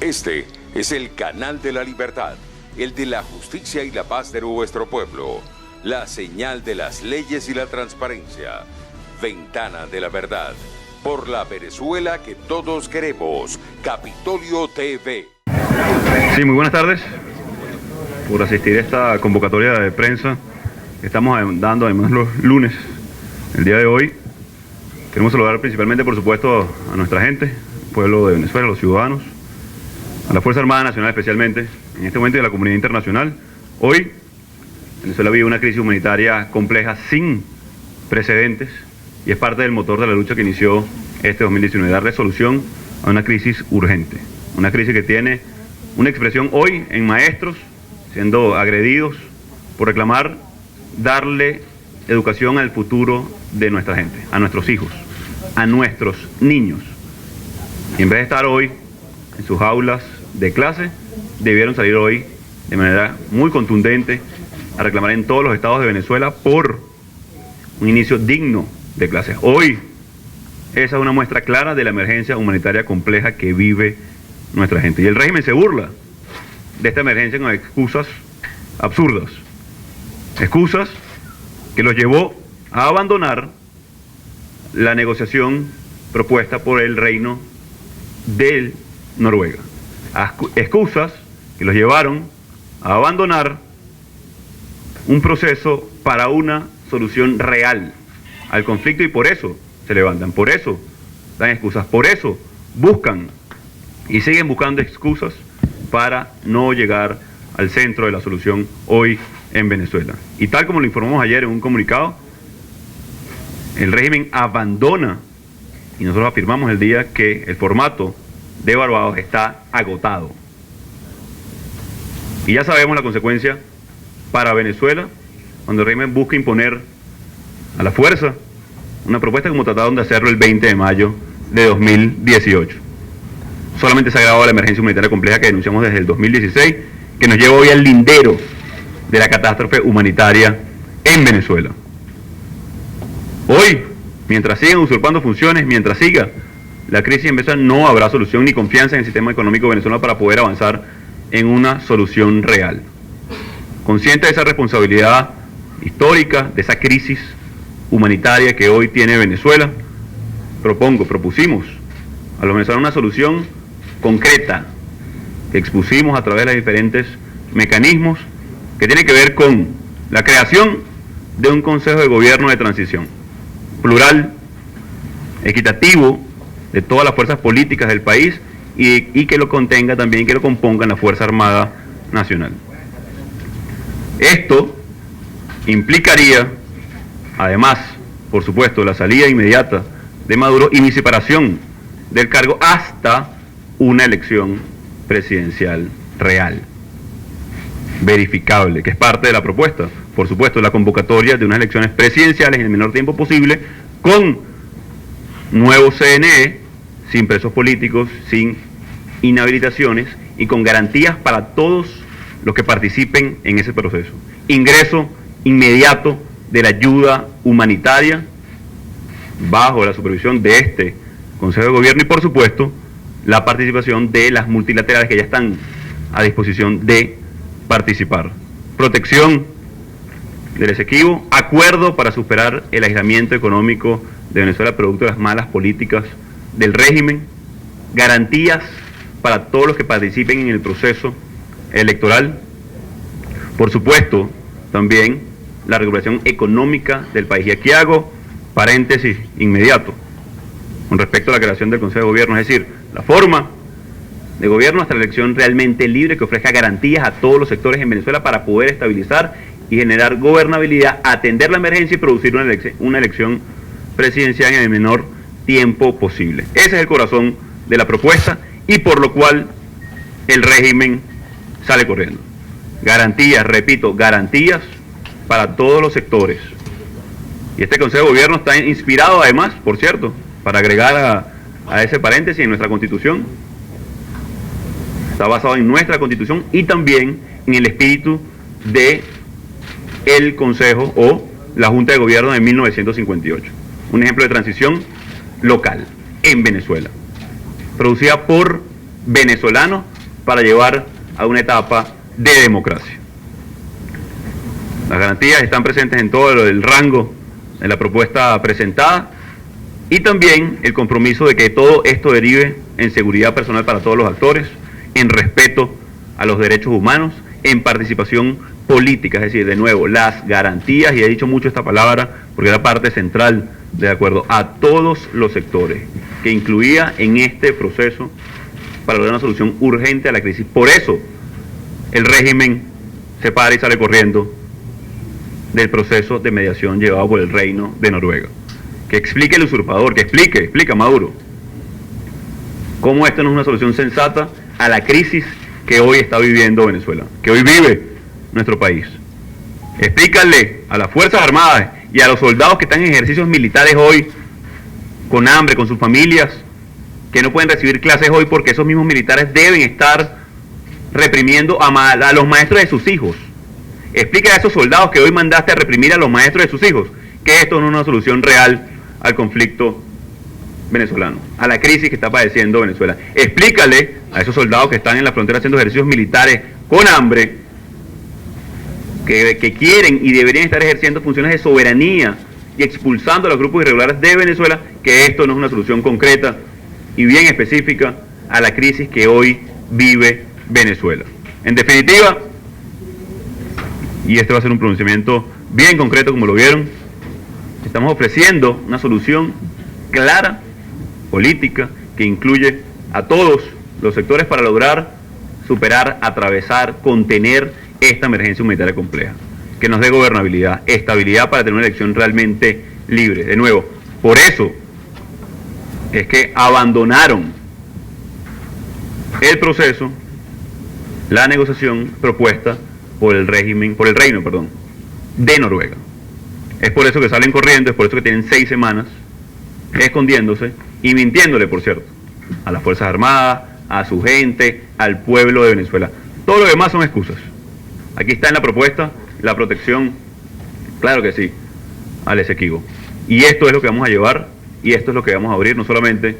Este es el canal de la libertad, el de la justicia y la paz de nuestro pueblo, la señal de las leyes y la transparencia, ventana de la verdad, por la Venezuela que todos queremos, Capitolio TV. Sí, muy buenas tardes por asistir a esta convocatoria de prensa que estamos dando además los lunes, el día de hoy. Queremos saludar principalmente, por supuesto, a nuestra gente, el pueblo de Venezuela, a los ciudadanos, a la Fuerza Armada Nacional especialmente, en este momento de la comunidad internacional. Hoy, Venezuela vive una crisis humanitaria compleja sin precedentes y es parte del motor de la lucha que inició este 2019, darle solución a una crisis urgente, una crisis que tiene una expresión hoy en maestros siendo agredidos por reclamar darle educación al futuro de nuestra gente, a nuestros hijos, a nuestros niños. Y en vez de estar hoy en sus aulas de clase, debieron salir hoy de manera muy contundente a reclamar en todos los estados de Venezuela por un inicio digno de clases. Hoy esa es una muestra clara de la emergencia humanitaria compleja que vive nuestra gente. Y el régimen se burla de esta emergencia con excusas absurdas. Excusas que los llevó a abandonar la negociación propuesta por el Reino de Noruega. Excusas que los llevaron a abandonar un proceso para una solución real al conflicto, y por eso se levantan, por eso dan excusas, por eso buscan y siguen buscando excusas para no llegar al centro de la solución hoy en Venezuela. Y tal como lo informamos ayer en un comunicado, el régimen abandona, y nosotros afirmamos el día que el formato de Barbados está agotado. Y ya sabemos la consecuencia para Venezuela cuando el régimen busca imponer a la fuerza una propuesta como trataron de hacerlo el 20 de mayo de 2018. Solamente se ha agravado la emergencia humanitaria compleja que denunciamos desde el 2016, que nos lleva hoy al lindero de la catástrofe humanitaria en Venezuela. Hoy, mientras sigan usurpando funciones, mientras siga la crisis en Venezuela, no habrá solución ni confianza en el sistema económico venezolano para poder avanzar en una solución real. Consciente de esa responsabilidad histórica, de esa crisis humanitaria que hoy tiene Venezuela, propusimos a los venezolanos una solución concreta que expusimos a través de los diferentes mecanismos, que tiene que ver con la creación de un Consejo de Gobierno de Transición plural, equitativo, de todas las fuerzas políticas del país y que lo contenga también, que lo compongan la Fuerza Armada Nacional. Esto implicaría, además, por supuesto, la salida inmediata de Maduro y mi separación del cargo hasta una elección presidencial real, verificable, que es parte de la propuesta. Por supuesto, la convocatoria de unas elecciones presidenciales en el menor tiempo posible, con nuevo CNE, sin presos políticos, sin inhabilitaciones y con garantías para todos los que participen en ese proceso. Ingreso inmediato de la ayuda humanitaria bajo la supervisión de este Consejo de Gobierno y, por supuesto, la participación de las multilaterales que ya están a disposición de participar. Protección del Esequibo, acuerdo para superar el aislamiento económico de Venezuela producto de las malas políticas del régimen, garantías para todos los que participen en el proceso electoral, por supuesto, también la regulación económica del país. Y aquí hago paréntesis inmediato con respecto a la creación del Consejo de Gobierno, es decir, la forma de gobierno hasta la elección realmente libre que ofrezca garantías a todos los sectores en Venezuela para poder estabilizar y generar gobernabilidad, atender la emergencia y producir una elección presidencial en el menor tiempo posible. Ese es el corazón de la propuesta y por lo cual el régimen sale corriendo. Garantías, repito, garantías para todos los sectores. Y este Consejo de Gobierno está inspirado además, por cierto, para agregar a ese paréntesis, en nuestra Constitución. Está basado en nuestra Constitución y también en el espíritu de el Consejo o la Junta de Gobierno de 1958. Un ejemplo de transición local en Venezuela, producida por venezolano para llevar a una etapa de democracia. Las garantías están presentes en todo el rango de la propuesta presentada y también el compromiso de que todo esto derive en seguridad personal para todos los actores, en respeto a los derechos humanos, en participación política, es decir, de nuevo, las garantías, y he dicho mucho esta palabra porque era parte central de acuerdo a todos los sectores, que incluía en este proceso para lograr una solución urgente a la crisis. Por eso el régimen se para y sale corriendo del proceso de mediación llevado por el Reino de Noruega. Que explique el usurpador, que explica Maduro, cómo esto no es una solución sensata a la crisis que hoy está viviendo Venezuela, que hoy vive nuestro país. Explícale a las Fuerzas Armadas y a los soldados que están en ejercicios militares hoy, con hambre, con sus familias, que no pueden recibir clases hoy porque esos mismos militares deben estar reprimiendo a los maestros de sus hijos. Explica a esos soldados que hoy mandaste a reprimir a los maestros de sus hijos que esto no es una solución real al conflicto venezolano, a la crisis que está padeciendo Venezuela. Explícale a esos soldados que están en la frontera haciendo ejercicios militares con hambre, que quieren y deberían estar ejerciendo funciones de soberanía y expulsando a los grupos irregulares de Venezuela, que esto no es una solución concreta y bien específica a la crisis que hoy vive Venezuela. En definitiva, y este va a ser un pronunciamiento bien concreto como lo vieron, estamos ofreciendo una solución clara, política, que incluye a todos los sectores para lograr superar, atravesar, contener esta emergencia humanitaria compleja, que nos dé gobernabilidad, estabilidad para tener una elección realmente libre. De nuevo, por eso es que abandonaron el proceso, la negociación propuesta por el Reino de Noruega. Es por eso que salen corriendo, es por eso que tienen 6 semanas escondiéndose y mintiéndole, por cierto, a las Fuerzas Armadas, a su gente, al pueblo de Venezuela. Todo lo demás son excusas. Aquí está en la propuesta la protección, claro que sí, al Esequibo. Y esto es lo que vamos a llevar y esto es lo que vamos a abrir, no solamente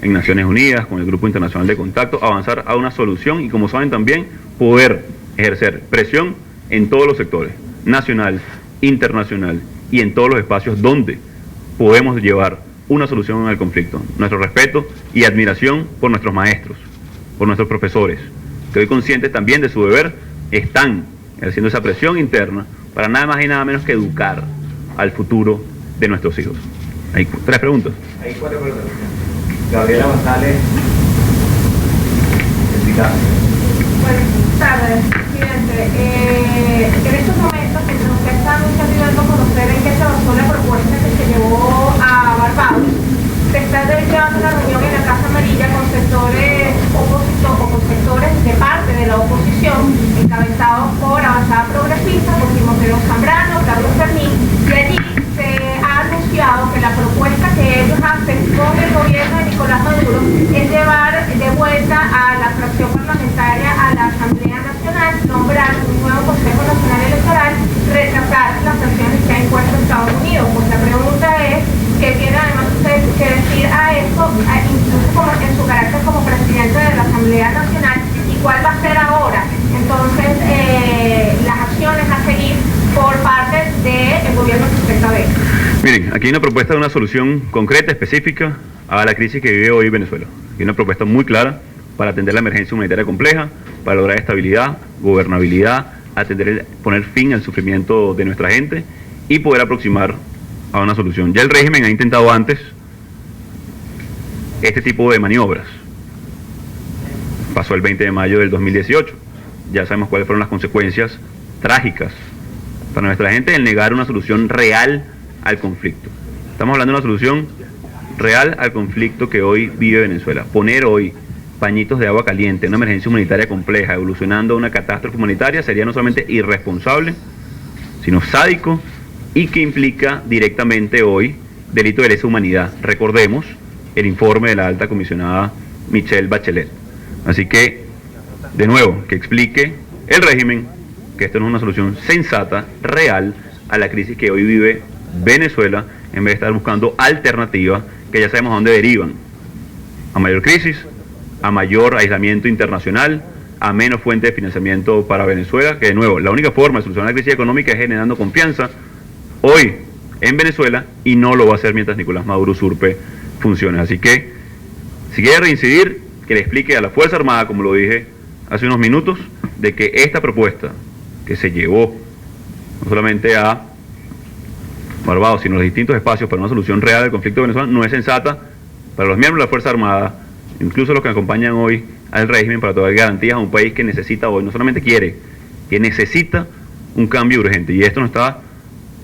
en Naciones Unidas, con el Grupo Internacional de Contacto, avanzar a una solución y, como saben también, poder ejercer presión en todos los sectores, nacional, internacional y en todos los espacios donde podemos llevar una solución al conflicto. Nuestro respeto y admiración por nuestros maestros, por nuestros profesores, que hoy conscientes también de su deber, están ejerciendo esa presión interna para nada más y nada menos que educar al futuro de nuestros hijos. Hay 3 preguntas. Hay 4 preguntas. Gabriela González, Buenas tardes, presidente. En estos momentos, mientras usted está ayudando a conocer en qué se basó la propuesta que se llevó a Barbados, se está llevando una reunión en la Casa Amarilla con sectores con sectores de parte de la oposición, encabezados por Avanzada Progresista, por Timoteo Zambrano, Carlos Fermín, y allí se ha anunciado que la propuesta que ellos hacen con el gobierno de Nicolás Maduro es llevar de vuelta a la fracción parlamentaria a la Asamblea Nacional, nombrar un nuevo Consejo Nacional Electoral, retrasar las sanciones que ha impuesto Estados Unidos. Pues la pregunta es, ¿qué tiene además usted que decir a esto, incluso como en su carácter como presidente de la Asamblea Nacional, y cuál va a ser ahora entonces las acciones a seguir por parte del gobierno que usted está viendo? Miren, aquí hay una propuesta de una solución concreta, específica a la crisis que vive hoy Venezuela. Hay una propuesta muy clara para atender la emergencia humanitaria compleja, para lograr estabilidad, gobernabilidad, poner fin al sufrimiento de nuestra gente y poder aproximar a una solución. Ya el régimen ha intentado antes este tipo de maniobras. Pasó el 20 de mayo del 2018. Ya sabemos cuáles fueron las consecuencias trágicas para nuestra gente el negar una solución real al conflicto. Estamos hablando de una solución real al conflicto que hoy vive Venezuela. Poner hoy pañitos de agua caliente en una emergencia humanitaria compleja, evolucionando a una catástrofe humanitaria, sería no solamente irresponsable, sino sádico, y que implica directamente hoy delito de lesa humanidad. Recordemos el informe de la alta comisionada Michelle Bachelet. Así que, de nuevo, que explique el régimen que esto no es una solución sensata, real, a la crisis que hoy vive Venezuela, en vez de estar buscando alternativas que ya sabemos a dónde derivan: a mayor crisis, a mayor aislamiento internacional, a menos fuentes de financiamiento para Venezuela, que de nuevo, la única forma de solucionar la crisis económica es generando confianza hoy en Venezuela, y no lo va a hacer mientras Nicolás Maduro usurpe funciones. Así que, si quiere reincidir, que le explique a la Fuerza Armada, como lo dije hace unos minutos, de que esta propuesta que se llevó no solamente a Barbados, sino a los distintos espacios para una solución real del conflicto venezolano, no es sensata para los miembros de la Fuerza Armada, incluso los que acompañan hoy al régimen, para otorgar garantías a un país que necesita hoy, no solamente quiere, que necesita un cambio urgente. Y esto nos está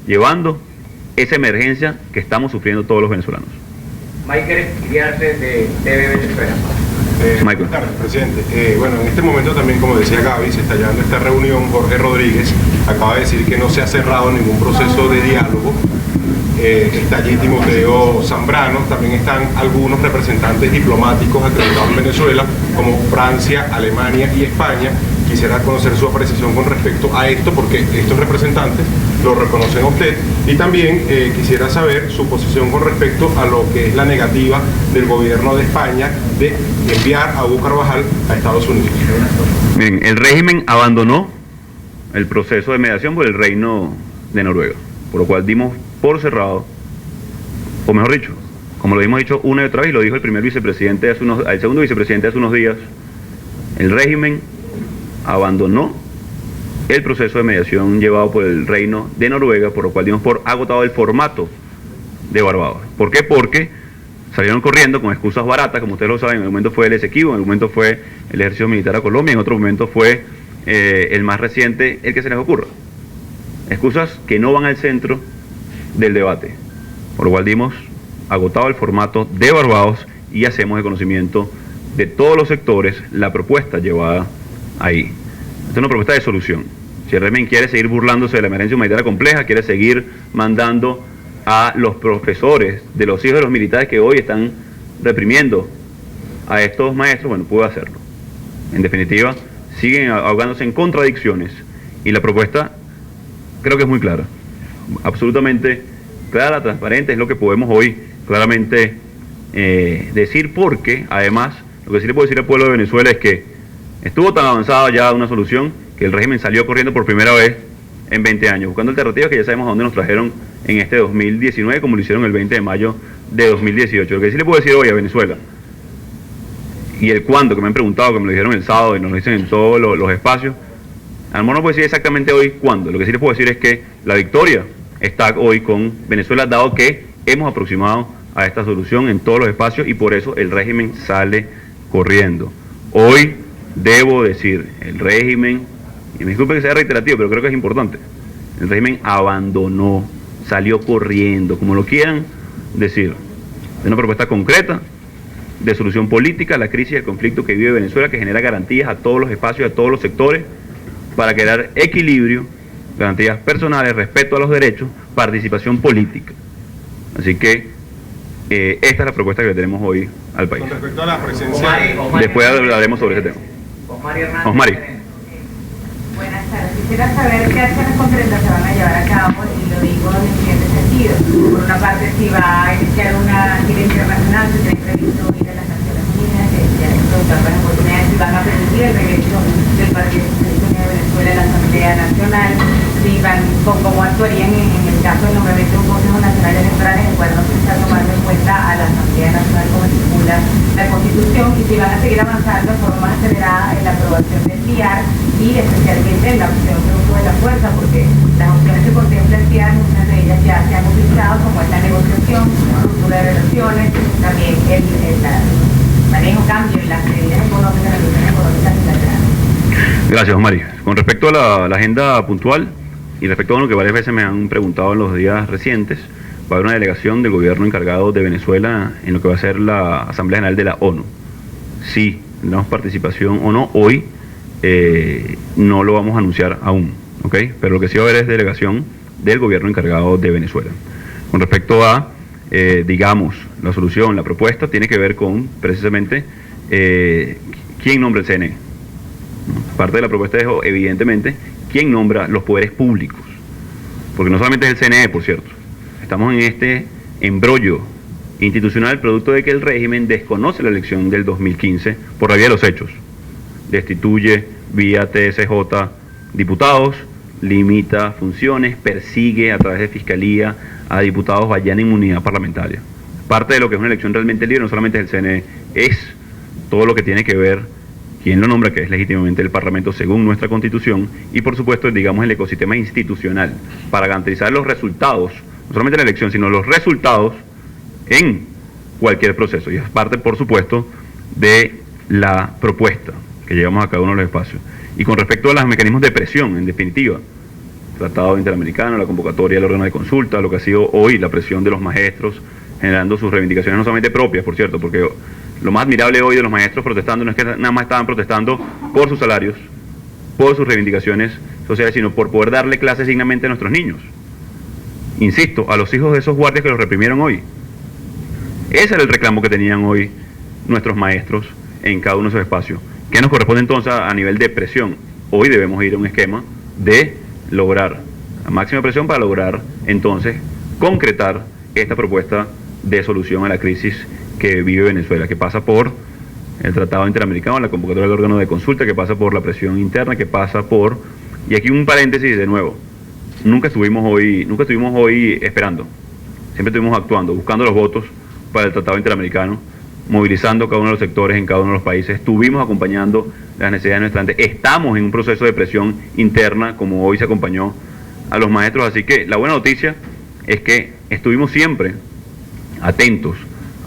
llevando esa emergencia que estamos sufriendo todos los venezolanos. Michael Iriarte de TV Venezuela. Michael. Buenas tardes, presidente. Bueno, en este momento también, como decía Gaby, se está llevando esta reunión. Jorge Rodríguez acaba de decir que no se ha cerrado ningún proceso de diálogo. Está allí Timoteo Zambrano, también están algunos representantes diplomáticos acreditados en Venezuela, como Francia, Alemania y España. Quisiera conocer su apreciación con respecto a esto, porque estos representantes lo reconocen a usted, y también quisiera saber su posición con respecto a lo que es la negativa del gobierno de España de enviar a Hugo Carvajal a Estados Unidos. Miren, el régimen abandonó el proceso de mediación por el Reino de Noruega, por lo cual dimos por cerrado, o mejor dicho, como lo hemos dicho una y otra vez, y lo dijo el primer vicepresidente el segundo vicepresidente hace unos días, el régimen abandonó el proceso de mediación llevado por el Reino de Noruega, por lo cual dimos por agotado el formato de Barbados. ¿Por qué? Porque salieron corriendo con excusas baratas, como ustedes lo saben. En el momento fue el Esequibo, en el momento fue el ejército militar a Colombia, en otro momento fue el más reciente, el que se les ocurra. Excusas que no van al centro del debate, por lo cual dimos agotado el formato de Barbados y hacemos de conocimiento de todos los sectores la propuesta llevada ahí. Esta es una propuesta de solución. Si el régimen quiere seguir burlándose de la emergencia humanitaria compleja, quiere seguir mandando a los profesores de los hijos de los militares que hoy están reprimiendo a estos maestros, bueno, puede hacerlo. En definitiva, siguen ahogándose en contradicciones, y la propuesta creo que es muy clara, absolutamente clara, transparente, es lo que podemos hoy claramente decir, porque además lo que sí le puedo decir al pueblo de Venezuela es que estuvo tan avanzada ya una solución que el régimen salió corriendo por primera vez en 20 años, buscando alternativas que ya sabemos a dónde nos trajeron en este 2019, como lo hicieron el 20 de mayo de 2018. Lo que sí le puedo decir hoy a Venezuela, y el cuándo, que me han preguntado, que me lo dijeron el sábado y nos lo dicen en todos los espacios, a lo mejor no puedo decir exactamente hoy cuándo. Lo que sí les puedo decir es que la victoria está hoy con Venezuela, dado que hemos aproximado a esta solución en todos los espacios, y por eso el régimen sale corriendo. Hoy debo decir, el régimen, y me disculpe que sea reiterativo, pero creo que es importante, el régimen abandonó, salió corriendo, como lo quieran decir, de una propuesta concreta de solución política a la crisis y el conflicto que vive Venezuela, que genera garantías a todos los espacios, a todos los sectores, para crear equilibrio, garantías personales, respeto a los derechos, participación política. Así que esta es la propuesta que tenemos hoy al país. Con respecto a la presencia... Después hablaremos sobre ese tema. Osmari. Buenas tardes. Quisiera saber qué acciones concretas se van a llevar a cabo, y lo digo en el siguiente sentido. Por una parte, si va a iniciar una gira internacional, si tiene previsto ir a las Naciones Unidas, que ya les preguntaron las oportunidades, si van a permitir el regreso del Partido Socialista Unido de Venezuela a la Asamblea Nacional, si van, cómo actuarían en el caso del nombramiento de un Consejo Nacional Electoral en el cual no se está tomando en cuenta a la Asamblea Nacional como estipula la Constitución, y si van a seguir avanzando de forma más acelerada en la aprobación del PIAR, y especialmente en la opción de uso de la fuerza, porque las opciones que contempla el PIAR, muchas de ellas ya se han utilizado, como es la negociación, ruptura de relaciones, también el manejo, cambio y las medidas económicas, las relaciones económicas bilaterales. Gracias, Mari. Con respecto a la agenda puntual y respecto a lo que varias veces me han preguntado en los días recientes, va a haber una delegación del gobierno encargado de Venezuela en lo que va a ser la Asamblea General de la ONU. Si tenemos participación o no, hoy no lo vamos a anunciar aún, ¿ok? Pero lo que sí va a haber es delegación del gobierno encargado de Venezuela. Con respecto a, digamos, la solución, la propuesta, tiene que ver con, precisamente, quién nombra el CNE. Parte de la propuesta es, evidentemente, quién nombra los poderes públicos. Porque no solamente es el CNE, por cierto. Estamos en este embrollo institucional producto de que el régimen desconoce la elección del 2015 por la vía de los hechos. Destituye vía TSJ diputados, limita funciones, persigue a través de fiscalía a diputados vayan inmunidad parlamentaria. Parte de lo que es una elección realmente libre no solamente es el CNE, es todo lo que tiene que ver quién lo nombra, que es legítimamente el Parlamento según nuestra Constitución, y por supuesto, digamos, el ecosistema institucional para garantizar los resultados, no solamente la elección, sino los resultados en cualquier proceso. Y es parte, por supuesto, de la propuesta que llevamos a cada uno de los espacios. Y con respecto a los mecanismos de presión, en definitiva, Tratado Interamericano, la convocatoria del órgano de consulta, lo que ha sido hoy la presión de los maestros, generando sus reivindicaciones no solamente propias, por cierto, porque lo más admirable hoy de los maestros protestando no es que nada más estaban protestando por sus salarios, por sus reivindicaciones sociales, sino por poder darle clases dignamente a nuestros niños. Insisto, a los hijos de esos guardias que los reprimieron hoy. Ese era el reclamo que tenían hoy nuestros maestros en cada uno de esos espacios. ¿Qué nos corresponde entonces a nivel de presión? Hoy debemos ir a un esquema de lograr la máxima presión para lograr entonces concretar esta propuesta de solución a la crisis que vive Venezuela, que pasa por el Tratado Interamericano, la convocatoria del órgano de consulta, que pasa por la presión interna, que pasa por... Y aquí un paréntesis de nuevo. Nunca estuvimos hoy esperando. Siempre estuvimos actuando, buscando los votos para el Tratado Interamericano, movilizando cada uno de los sectores en cada uno de los países. Estuvimos acompañando las necesidades de nuestra gente. Estamos en un proceso de presión interna, como hoy se acompañó a los maestros. Así que la buena noticia es que estuvimos siempre atentos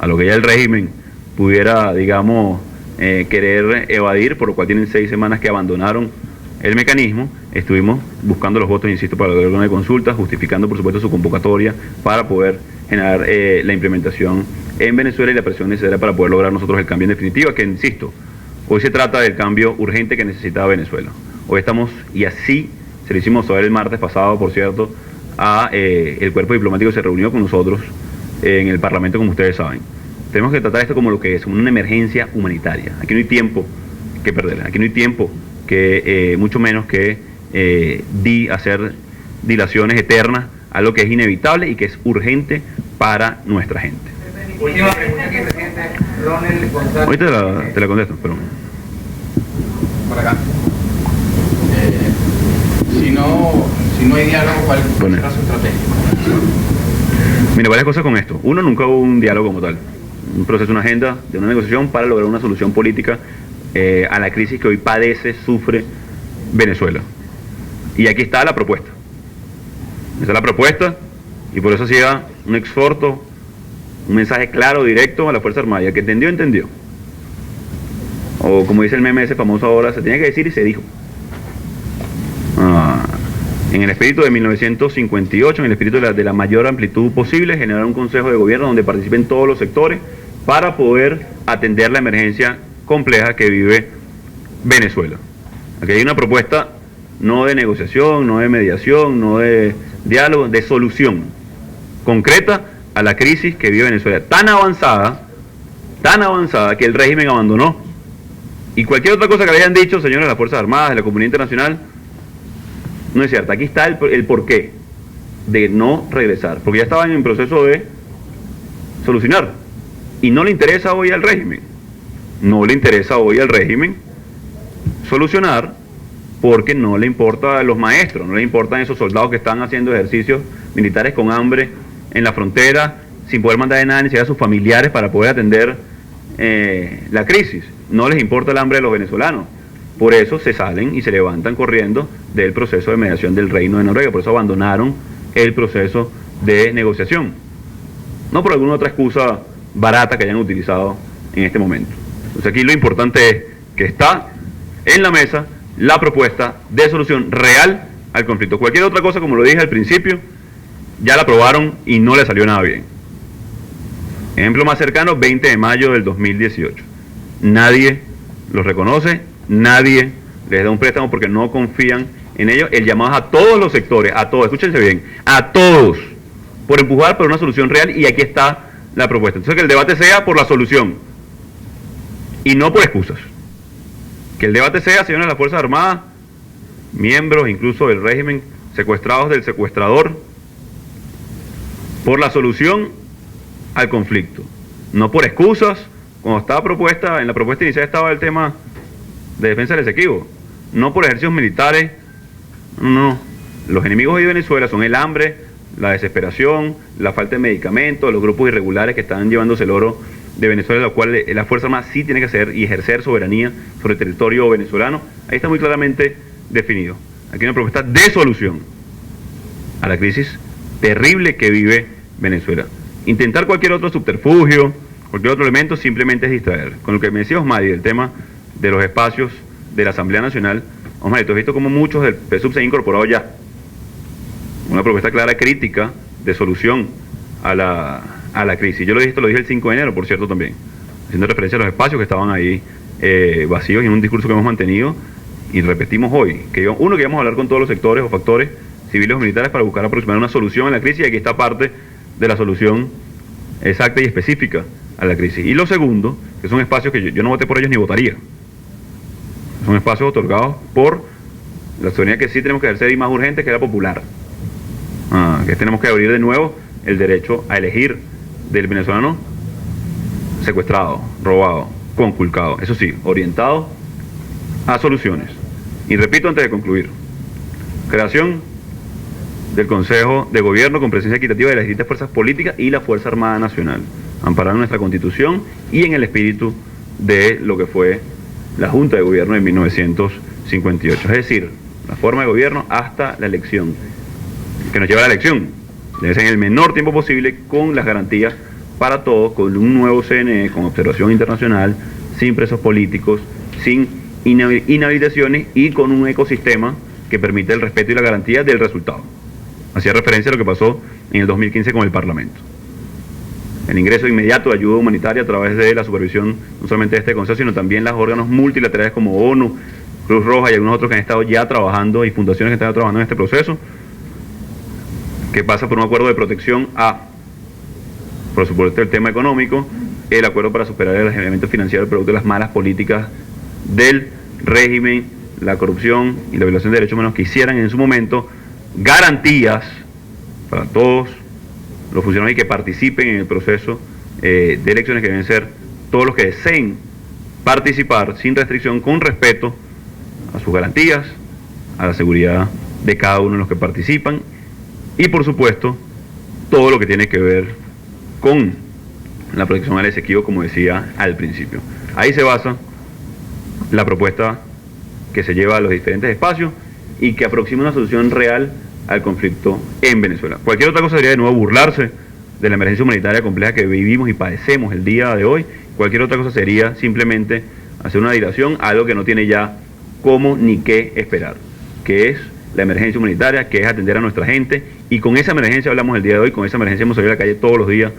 a lo que ya el régimen pudiera, digamos, querer evadir, por lo cual tienen 6 semanas que abandonaron el mecanismo. Estuvimos buscando los votos, insisto, para el órgano de consulta, justificando, por supuesto, su convocatoria para poder generar la implementación en Venezuela y la presión necesaria para poder lograr nosotros el cambio en definitiva, que, insisto, hoy se trata del cambio urgente que necesitaba Venezuela. Hoy estamos, y así se lo hicimos saber el martes pasado, por cierto, el cuerpo diplomático se reunió con nosotros en el Parlamento, como ustedes saben. Tenemos que tratar esto como lo que es, como una emergencia humanitaria. Aquí no hay tiempo que perder, aquí no hay tiempo que, mucho menos que hacer dilaciones eternas, algo que es inevitable y que es urgente para nuestra gente. Última pregunta que el presidente Ronald González. Ahorita te la contesto, pero... Por acá. Si no hay diálogo, ¿cuál será su estrategia? Mira, varias cosas con esto. Uno, nunca hubo un diálogo como tal. Un proceso, una agenda de una negociación para lograr una solución política a la crisis que hoy sufre Venezuela. Y aquí está la propuesta. Esa es la propuesta, y por eso hacía un exhorto, un mensaje claro, directo a la Fuerza Armada. Y el que entendió, entendió. O como dice el meme ese famoso ahora, se tenía que decir y se dijo. En el espíritu de 1958, en el espíritu de la mayor amplitud posible, generar un consejo de gobierno donde participen todos los sectores para poder atender la emergencia compleja que vive Venezuela. Aquí hay una propuesta no de negociación, no de mediación, no de diálogo, de solución concreta a la crisis que vive Venezuela, tan avanzada que el régimen abandonó. Y cualquier otra cosa que le hayan dicho, señores de las Fuerzas Armadas, de la comunidad internacional, no es cierto. Aquí está el porqué de no regresar, porque ya estaban en proceso de solucionar, y no le interesa hoy al régimen, solucionar, porque no le importa a los maestros, no le importan esos soldados que están haciendo ejercicios militares con hambre en la frontera, sin poder mandar de nada ni siquiera a sus familiares para poder atender la crisis. No les importa el hambre de los venezolanos. Por eso se salen y se levantan corriendo del proceso de mediación del Reino de Noruega. Por eso abandonaron el proceso de negociación. No por alguna otra excusa barata que hayan utilizado en este momento. Entonces aquí lo importante es que está en la mesa la propuesta de solución real al conflicto. Cualquier otra cosa, como lo dije al principio, ya la aprobaron y no le salió nada bien. Ejemplo más cercano, 20 de mayo del 2018. Nadie los reconoce, nadie les da un préstamo porque no confían en ellos. El llamado es a todos los sectores, a todos, escúchense bien, a todos, por empujar por una solución real, y aquí está la propuesta. Entonces que el debate sea por la solución y no por excusas. Que el debate sea, señores de las Fuerzas Armadas, miembros incluso del régimen, secuestrados del secuestrador, por la solución al conflicto. No por excusas, cuando estaba propuesta, en la propuesta inicial estaba el tema de defensa del Esequibo. No por ejercicios militares, no. Los enemigos hoy de Venezuela son el hambre, la desesperación, la falta de medicamentos, los grupos irregulares que están llevándose el oro de Venezuela, lo cual la Fuerza Armada sí tiene que hacer y ejercer soberanía sobre el territorio venezolano. Ahí está muy claramente definido. Aquí hay una propuesta de solución a la crisis terrible que vive Venezuela. Intentar cualquier otro subterfugio, cualquier otro elemento, simplemente es distraer. Con lo que me decía Osmari, el tema de los espacios de la Asamblea Nacional, Osmari, tú has visto cómo muchos del PSUV se han incorporado ya. Una propuesta clara, crítica, de solución a la crisis. Yo lo dije el 5 de enero, por cierto, también, haciendo referencia a los espacios que estaban ahí vacíos, y en un discurso que hemos mantenido, y repetimos hoy, que íbamos a hablar con todos los sectores o factores civiles o militares para buscar aproximar una solución a la crisis, y aquí está parte de la solución exacta y específica a la crisis. Y lo segundo, que son espacios que yo no voté por ellos ni votaría. Son espacios otorgados por la soberanía que sí tenemos que ejercer, y más urgente, que es la popular. Que tenemos que abrir de nuevo el derecho a elegir del venezolano secuestrado, robado, conculcado. Eso sí, orientado a soluciones. Y repito antes de concluir, creación del Consejo de Gobierno con presencia equitativa de las distintas fuerzas políticas y la Fuerza Armada Nacional, amparada en nuestra Constitución y en el espíritu de lo que fue la Junta de Gobierno de 1958. Es decir, la forma de gobierno hasta la elección, que nos lleva a la elección, debe ser en el menor tiempo posible, con las garantías para todos, con un nuevo CNE, con observación internacional, sin presos políticos, sin inhabilitaciones y con un ecosistema que permite el respeto y la garantía del resultado. Hacía referencia a lo que pasó en el 2015 con el Parlamento. El ingreso inmediato de ayuda humanitaria a través de la supervisión no solamente de este Consejo, sino también los órganos multilaterales como ONU, Cruz Roja y algunos otros que han estado ya trabajando, y fundaciones que están trabajando en este proceso, que pasa por un acuerdo de protección por supuesto, el tema económico, el acuerdo para superar el elementos financieros producto de las malas políticas del régimen, la corrupción y la violación de derechos humanos que hicieran en su momento, garantías para todos los funcionarios y que participen en el proceso de elecciones, que deben ser todos los que deseen participar sin restricción, con respeto a sus garantías, a la seguridad de cada uno de los que participan, y por supuesto todo lo que tiene que ver con la protección al Esequibo, como decía al principio. Ahí se basa la propuesta que se lleva a los diferentes espacios y que aproxima una solución real al conflicto en Venezuela. Cualquier otra cosa sería de nuevo burlarse de la emergencia humanitaria compleja que vivimos y padecemos el día de hoy. Cualquier otra cosa sería simplemente hacer una dilación a algo que no tiene ya cómo ni qué esperar, que es la emergencia humanitaria, que es atender a nuestra gente, y con esa emergencia hablamos el día de hoy, con esa emergencia hemos salido a la calle todos los días,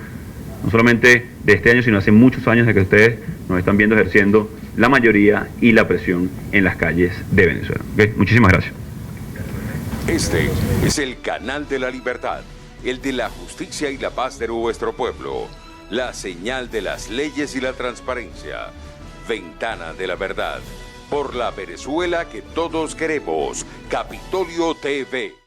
no solamente de este año, sino hace muchos años de que ustedes nos están viendo ejerciendo la mayoría y la presión en las calles de Venezuela. ¿Okay? Muchísimas gracias. Este es el canal de la libertad, el de la justicia y la paz de nuestro pueblo, la señal de las leyes y la transparencia, Ventana de la Verdad, por la Venezuela que todos queremos, Capitolio TV.